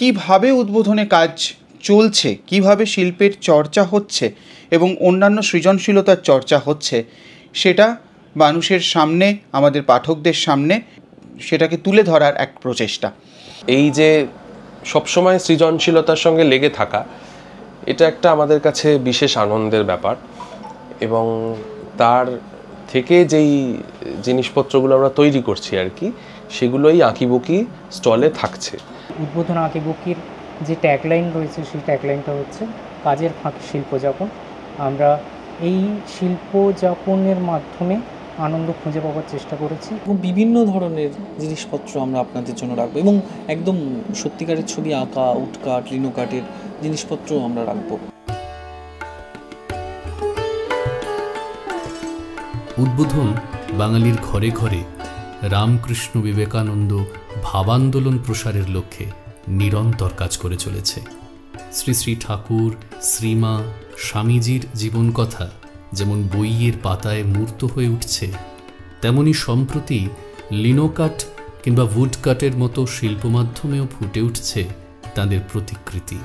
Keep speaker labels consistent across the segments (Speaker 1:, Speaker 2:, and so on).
Speaker 1: কিভাবে উদ্বোধনে কাজ চলছে, কিভাবে শিল্পের চর্চা হচ্ছে এবং অন্যান্য সৃজনশীলতার চর্চা হচ্ছে, সেটা মানুষের সামনে, আমাদের পাঠকদের সামনে সেটাকে তুলে ধরার এক প্রচেষ্টা।
Speaker 2: এই যে সবসময় সৃজনশীলতার সঙ্গে লেগে থাকা, এটা একটা আমাদের কাছে বিশেষ আনন্দের ব্যাপার, এবং তার থেকে যেই জিনিসপত্রগুলো আমরা তৈরি করছি আর কি, সেগুলোই আঁকিবুকি স্টলে থাকছে।
Speaker 3: উদ্বোধন আঁকিবুকির যে ট্যাগলাইন রয়েছে, সেই ট্যাগলাইনটা হচ্ছে কাজের ফাঁকে শিল্পযাপন। আমরা এই শিল্পযাপনের মাধ্যমে আনন্দ খুঁজে পাওয়ার চেষ্টা করেছি
Speaker 4: এবং বিভিন্ন ধরনের জিনিসপত্র আমরা আপনাদের জন্য রাখবো, এবং একদম সত্যিকারের ছবি আঁকা, উডকাট, লিনোকাটের জিনিসপত্র আমরা রাখবো।
Speaker 5: উদ্বোধন বাঙালির ঘরে ঘরে রামকৃষ্ণ বিবেকানন্দ ভাবান্দোলন প্রসারের লক্ষ্যে নিরন্তর কাজ করে চলেছে। শ্রী শ্রী ঠাকুর, শ্রীমা, স্বামীজির জীবনকথা যেমন বইয়ের পাতায় মূর্ত হয়ে উঠছে, তেমনি সম্প্রতি লিনোকাট কিংবা উডকাটের মতো শিল্প মাধ্যমেও ফুটে উঠছে তাদের প্রতিকৃতি।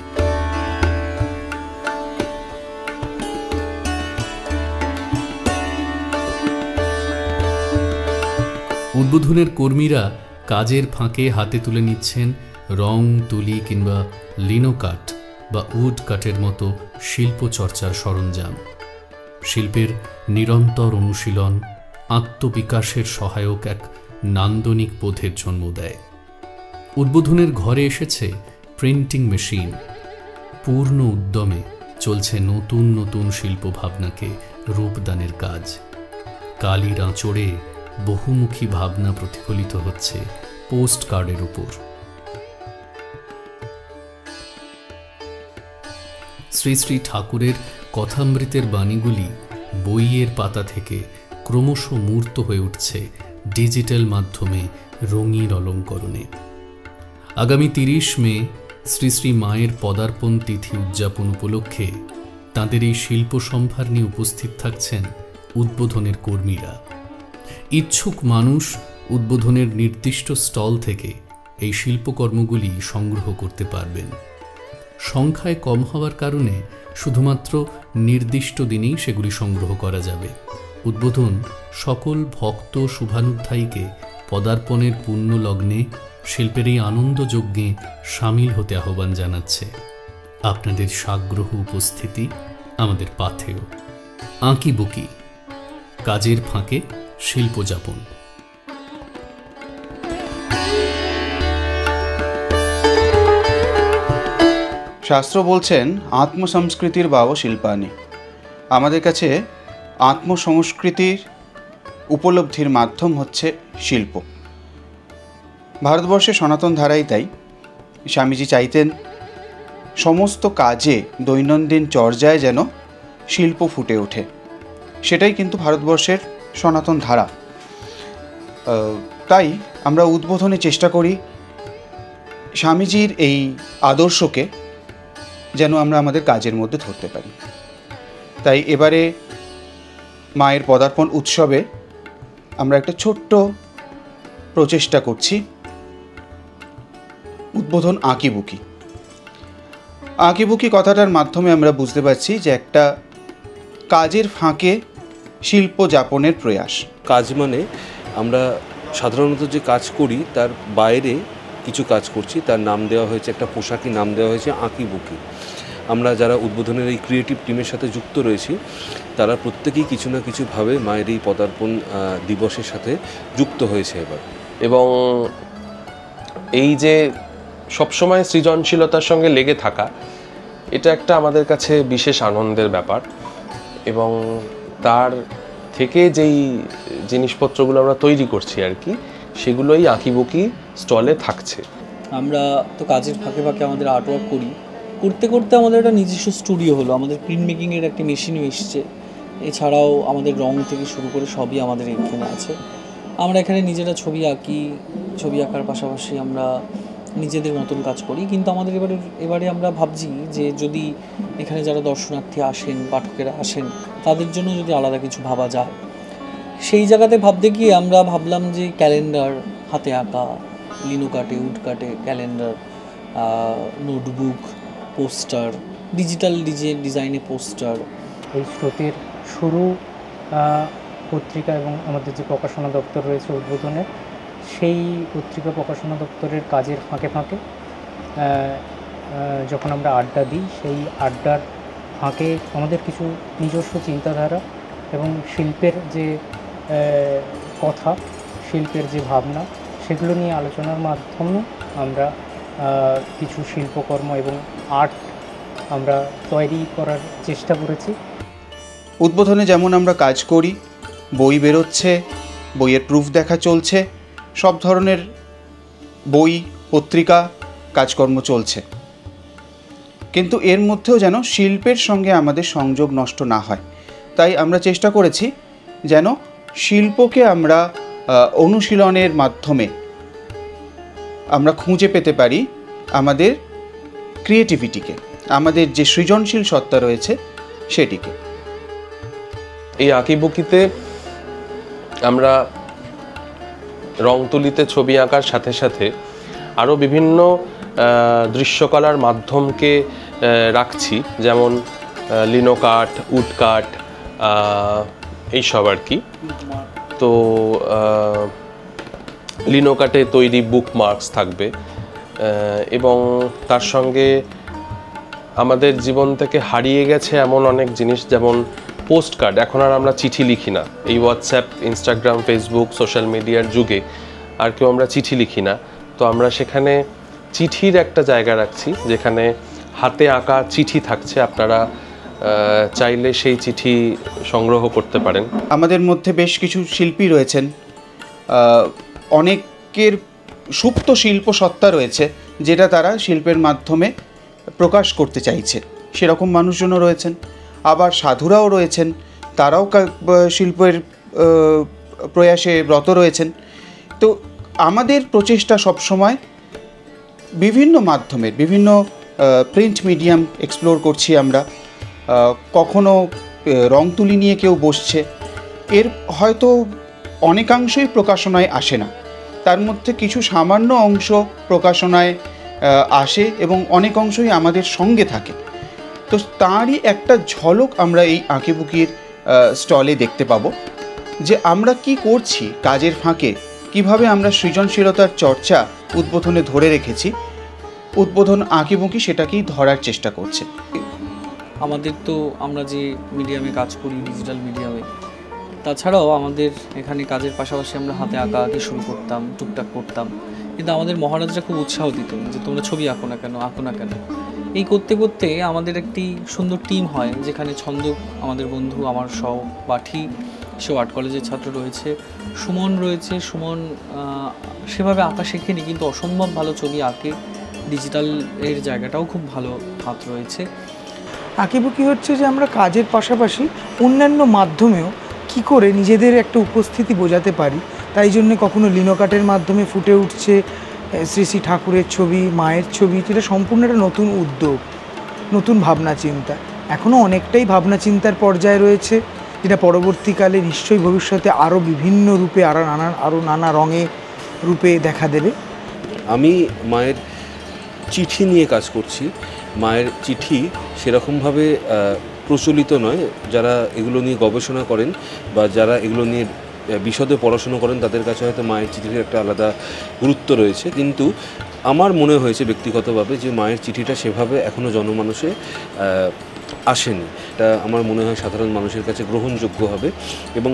Speaker 5: উদ্বোধনের কর্মীরা কাজের ফাঁকে হাতে তুলে নিচ্ছেন রং, তুলি কিংবা লিনোকাট বা উডকাটের মতো শিল্পচর্চার সরঞ্জাম। শিল্পের নিরন্তর অনুশীলন আত্মবিকাশের সহায়ক এক নান্দনিক বোধের জন্ম দেয়। উদ্বোধনের ঘরে এসেছে প্রিন্টিং মেশিন। পূর্ণ উদ্যমে চলছে নতুন নতুন শিল্পভাবনাকে রূপদানের কাজ। কালির আঁচড়ে বহুমুখী ভাবনা প্রতিফলিত হচ্ছে পোস্ট কার্ডের উপর। শ্রী শ্রী ঠাকুরের কথামৃতের বাণীগুলি বইয়ের পাতা থেকে ক্রমশ মূর্ত হয়ে উঠছে ডিজিটাল মাধ্যমে রঙিন অলঙ্করণে। আগামী 30 মে শ্রী শ্রী মায়ের পদার্পণ তিথি উদযাপন উপলক্ষে তাঁদের এই শিল্প সম্ভার নিয়ে উপস্থিত থাকছেন উদ্বোধনের কর্মীরা। ইচ্ছুক মানুষ উদ্বোধনের নির্দিষ্ট স্টল থেকে এই শিল্পকর্মগুলি সংগ্রহ করতে পারবেন। সংখ্যায় কম হওয়ার কারণে শুধুমাত্র নির্দিষ্ট দিনেই সেগুলি সংগ্রহ করা যাবে। উদ্বোধন সকল ভক্ত শুভানুধ্যায়ীকে পদার্পণের পুণ্য লগ্নে শিল্পের এই আনন্দযজ্ঞে সামিল হতে আহ্বান জানাচ্ছে। আপনাদের সাগ্রহ উপস্থিতি আমাদের পাথেয়। আঁকিবুকি, কাজের ফাঁকে শিল্পযাপন।
Speaker 1: শাস্ত্র বলছেন আত্মসংস্কৃতির ভাব শিল্পানি। আমাদের কাছে আত্মসংস্কৃতির উপলব্ধির মাধ্যম হচ্ছে শিল্প। ভারতবর্ষে সনাতন ধারাই তাই। স্বামীজি চাইতেন সমস্ত কাজে, দৈনন্দিন চর্যায় যেন শিল্প ফুটে ওঠে। সেটাই কিন্তু ভারতবর্ষের সনাতন ধারা। তাই আমরা উদ্বোধনে চেষ্টা করি স্বামীজির এই আদর্শকে যেন আমরা আমাদের কাজের মধ্যে ধরতে পারি। তাই এবারে মায়ের পদার্পণ উৎসবে আমরা একটা ছোট্ট প্রচেষ্টা করছি, উদ্বোধন আঁকিবুকি। আঁকিবুকি কথাটার মাধ্যমে আমরা বুঝতে পারছি যে একটা কাজের ফাঁকে শিল্প যাপনের প্রয়াস।
Speaker 6: কাজ মানে আমরা সাধারণত যে কাজ করি তার বাইরে কিছু কাজ করছি, তার নাম দেওয়া হয়েছে, একটা পোশাকি নাম দেওয়া হয়েছে আঁকিবুকি। আমরা যারা উদ্বোধনের এই ক্রিয়েটিভ টিমের সাথে যুক্ত রয়েছি তারা প্রত্যেকেই কিছু না কিছুভাবে মায়ের এই পদার্পণ দিবসের সাথে যুক্ত হয়েছে এবার।
Speaker 2: এবং এই যে সবসময় সৃজনশীলতার সঙ্গে লেগে থাকা, এটা একটা আমাদের কাছে বিশেষ আনন্দের ব্যাপার, এবং তার থেকে যেই জিনিসপত্রগুলো আমরা তৈরি করছি আর কি, সেগুলোই আঁকিবুকি স্টলে থাকছে।
Speaker 4: আমরা তো কাজের ফাঁকে ফাঁকে আমাদের আর্টওয়ার্ক করি, করতে করতে আমাদের একটা নিজস্ব স্টুডিও হলো, আমাদের প্রিন্ট মেকিংয়ের একটা মেশিনও এসছে। এছাড়াও আমাদের রং থেকে শুরু করে সবই আমাদের এখানে আছে। আমরা এখানে নিজেরা ছবি আঁকি, ছবি আঁকার পাশাপাশি আমরা নিজেদের মতন কাজ করি। কিন্তু আমাদের এবারে আমরা ভাবছি যে যদি এখানে যারা দর্শনার্থী আসেন, পাঠকেরা আসেন, তাদের জন্য যদি আলাদা কিছু ভাবা যায়, সেই জায়গাতে ভাবতে গিয়ে আমরা ভাবলাম যে ক্যালেন্ডার, হাতে আঁকা, লিনোকাটে, উডকাটে ক্যালেন্ডার নোটবুক, পোস্টার, ডিজিটাল ডিজাইনে পোস্টার।
Speaker 3: এই স্রোতের শুরু পত্রিকা এবং আমাদের যে প্রকাশনা দপ্তর রয়েছে উদ্বোধনের, সেই পত্রিকা প্রকাশনা দপ্তরের কাজের ফাঁকে ফাঁকে যখন আমরা আড্ডা দিই, সেই আড্ডার ফাঁকে আমাদের কিছু নিজস্ব চিন্তাধারা এবং শিল্পের যে কথা, শিল্পের যে ভাবনা, সেগুলো নিয়ে আলোচনার মাধ্যমে আমরা কিছু শিল্পকর্ম এবং আর্ট আমরা তৈরি করার চেষ্টা করেছি।
Speaker 1: উদ্বোধনে যেমন আমরা কাজ করি, বই বেরোচ্ছে, বইয়ের প্রুফ দেখা চলছে, সব ধরনের বই, পত্রিকা, কাজকর্ম চলছে, কিন্তু এর মধ্যেও যেন শিল্পের সঙ্গে আমাদের সংযোগ নষ্ট না হয়। তাই আমরা চেষ্টা করেছি যেন শিল্পকে আমরা অনুশীলনের মাধ্যমে আমরা খুঁজে পেতে পারি আমাদের ক্রিয়েটিভিটিকে, আমাদের যে সৃজনশীল সত্তা রয়েছে সেটিকে।
Speaker 2: এই আঁকিবুকিতে আমরা রং তুলিতে ছবি আঁকার সাথে সাথে আরও বিভিন্ন দৃশ্যকলার মাধ্যমকে রাখছি, যেমন লিনো কাঠ, উড কাঠ, এইসব আর কি। তো লিনো কাঠে তৈরি বুকমার্কস থাকবে এবং তার সঙ্গে আমাদের জীবন থেকে হারিয়ে গেছে এমন অনেক জিনিস, যেমন পোস্ট কার্ড। এখন আর আমরা চিঠি লিখি না, এই হোয়াটসঅ্যাপ, ইনস্টাগ্রাম, ফেসবুক, সোশ্যাল মিডিয়ার যুগে আর কেউ আমরা চিঠি লিখি না। তো আমরা সেখানে চিঠির একটা জায়গা রাখছি, যেখানে হাতে আঁকা চিঠি থাকছে, আপনারা চাইলে সেই চিঠি সংগ্রহ করতে পারেন।
Speaker 1: আমাদের মধ্যে বেশ কিছু শিল্পী রয়েছেন, অনেকের সুপ্ত শিল্প সত্তা রয়েছে যেটা তারা শিল্পের মাধ্যমে প্রকাশ করতে চাইছে, সেরকম মানুষজনও রয়েছেন। আবার সাধুরাও রয়েছেন, তারাও শিল্পের প্রয়াসে ব্রত রয়েছেন। তো আমাদের প্রচেষ্টা সবসময় বিভিন্ন মাধ্যমের, বিভিন্ন প্রিন্ট মিডিয়াম এক্সপ্লোর করছি আমরা। কখনো রং তুলি নিয়ে কেউ বসছে, এর হয়তো অনেকাংশই প্রকাশনায় আসে না, তার মধ্যে কিছু সামান্য অংশ প্রকাশনায় আসে এবং অনেক অংশই আমাদের সঙ্গে থাকে। তো তারই একটা ঝলক আমরা এই আঁকিবুকির স্টলে দেখতে পাবো, যে আমরা কি করছি কাজের ফাঁকে, কিভাবে আমরা সৃজনশীলতার চর্চা উদ্বোধনে ধরে রেখেছি। উদ্বোধন আঁকিবুকি সেটাকেই ধরার চেষ্টা করছে।
Speaker 4: আমাদের তো আমরা যে মিডিয়ামে কাজ করি, ডিজিটাল মিডিয়ামে, তাছাড়াও আমাদের এখানে কাজের পাশাপাশি আমরা হাতে আঁকা আঁকি শুরু করতাম, টুকটাক করতাম, কিন্তু আমাদের মহারাজরা খুব উৎসাহ দিত যে তোমরা ছবি আঁকো না কেন, আঁকো না কেন। এই করতে করতে আমাদের একটি সুন্দর টিম হয়, যেখানে ছন্দ আমাদের বন্ধু, আমার সহপাঠী, সেও আর্ট কলেজের ছাত্র রয়েছে, সুমন রয়েছে। সুমন সেভাবে আঁকা শেখেনি, কিন্তু অসম্ভব ভালো ছবি আঁকে, ডিজিটাল এর জায়গাটাও খুব ভালো হাত রয়েছে।
Speaker 7: আঁকিবুকি হচ্ছে যে আমরা কাজের পাশাপাশি অন্যান্য মাধ্যমেও কি করে নিজেদের একটা উপস্থিতি বোঝাতে পারি, তাই জন্য কখনো লিনো কাঠের মাধ্যমে ফুটে উঠছে শ্রী শ্রী ঠাকুরের ছবি, মায়ের ছবি। এটা সম্পূর্ণ একটা নতুন উদ্যোগ, নতুন ভাবনা চিন্তা, এখনও অনেকটাই ভাবনা চিন্তার পর্যায়ে রয়েছে, যেটা পরবর্তীকালে নিশ্চয়ই ভবিষ্যতে আরও বিভিন্ন রূপে, আরও নানা রঙে রূপে দেখা দেবে।
Speaker 6: আমি মায়ের চিঠি নিয়ে কাজ করছি। মায়ের চিঠি সেরকমভাবে প্রচলিত নয়, যারা এগুলো নিয়ে গবেষণা করেন বা যারা এগুলো নিয়ে বিশদে পড়াশোনা করেন তাদের কাছে হয়তো মায়ের চিঠির একটা আলাদা গুরুত্ব রয়েছে, কিন্তু আমার মনে হয়েছে ব্যক্তিগতভাবে যে মায়ের চিঠিটা সেভাবে এখনও জনমানুষে আসেনি। এটা আমার মনে হয় সাধারণ মানুষের কাছে গ্রহণযোগ্য হবে, এবং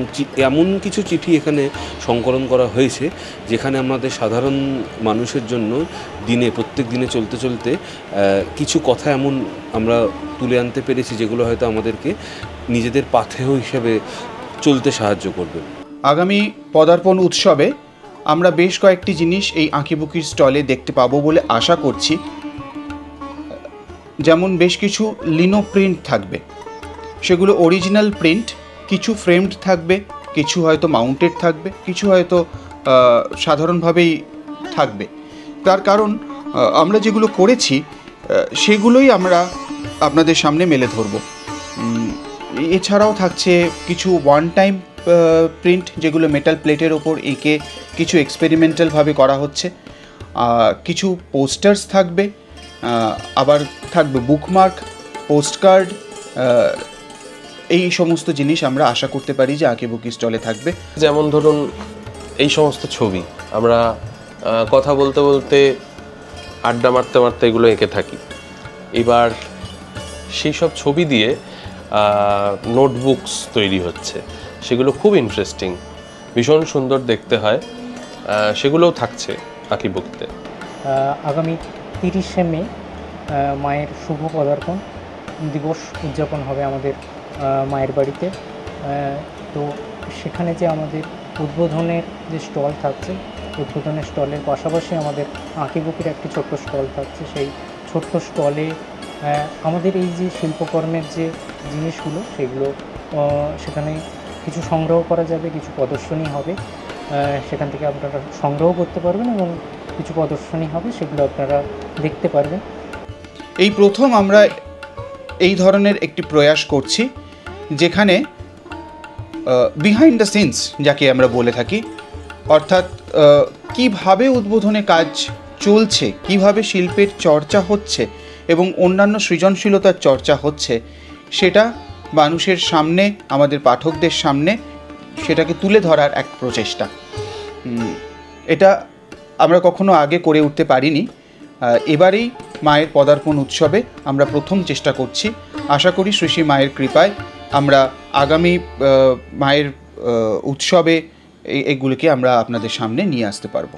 Speaker 6: এমন কিছু চিঠি এখানে সংকলন করা হয়েছে যেখানে আমাদের সাধারণ মানুষের জন্য প্রত্যেক দিনে চলতে চলতে কিছু কথা এমন আমরা তুলে আনতে পেরেছি যেগুলো হয়তো আমাদেরকে নিজেদের পাথেয় হিসেবে চলতে সাহায্য করবে।
Speaker 1: আগামী পদার্পণ উৎসবে আমরা বেশ কয়েকটি জিনিস এই আঁকিবুকির স্টলে দেখতে পাবো বলে আশা করছি। যেমন বেশ কিছু লিনো প্রিন্ট থাকবে, সেগুলো অরিজিনাল প্রিন্ট, কিছু ফ্রেমড থাকবে, কিছু হয়তো মাউন্টেড থাকবে, কিছু হয়তো সাধারণভাবেই থাকবে। তার কারণ আমরা যেগুলো করেছি সেগুলোই আমরা আপনাদের সামনে মেলে ধরব। এছাড়াও থাকছে কিছু ওয়ান টাইম প্রিন্ট, যেগুলো মেটাল প্লেটের ওপর এঁকে কিছু এক্সপেরিমেন্টালভাবে করা হচ্ছে। কিছু পোস্টার্স থাকবে, আবার থাকবে বুকমার্ক, পোস্টকার্ড, এই সমস্ত জিনিস আমরা আশা করতে পারি যে আঁকিবুকি স্টলে থাকবে।
Speaker 2: যেমন ধরুন এই সমস্ত ছবি আমরা কথা বলতে বলতে আড্ডা মারতে মারতে এগুলো এঁকে থাকি। এবার সেই সব ছবি দিয়ে নোটবুকস তৈরি হচ্ছে, সেগুলো খুব ইন্টারেস্টিং, ভীষণ সুন্দর দেখতে হয়, সেগুলোও থাকছে আঁকিবুকিতে।
Speaker 3: আগামী 30শে মে মায়ের শুভ পদার্পণ দিবস উদযাপন হবে আমাদের মায়ের বাড়িতে। তো সেখানে যে আমাদের উদ্বোধনের যে স্টল থাকছে, উদ্বোধনের স্টলের পাশাপাশি আমাদের আঁকিবুকির একটি ছোট্ট স্টল থাকছে। সেই ছোট্ট স্টলে আমাদের এই যে শিল্পকর্মের যে জিনিসগুলো সেগুলো সেখানে কিছু সংগ্রহ করা যাবে, কিছু প্রদর্শনী হবে, সেখান থেকে আপনারা সংগ্রহ করতে পারবেন এবং কিছু প্রদর্শনী হবে, সেগুলো আপনারা দেখতে পারবেন।
Speaker 1: এই প্রথম আমরা এই ধরনের একটি প্রয়াস করছি যেখানে বিহাইন্ড দ্য সিনস যাকে আমরা বলে থাকি, অর্থাৎ কিভাবে উদ্বোধনে কাজ চলছে, কিভাবে শিল্পের চর্চা হচ্ছে এবং অন্যান্য সৃজনশীলতার চর্চা হচ্ছে, সেটা মানুষের সামনে, আমাদের পাঠকদের সামনে সেটাকে তুলে ধরার এক প্রচেষ্টা। এটা আমরা কখনো আগে করে উঠতে পারিনি। এবারেই মায়ের পদার্পণ উৎসবে আমরা প্রথম চেষ্টা করছি। আশা করি শ্রী শ্রী মায়ের কৃপায় আমরা আগামী মায়ের উৎসবে এগুলিকে আমরা আপনাদের সামনে নিয়ে আসতে পারবো।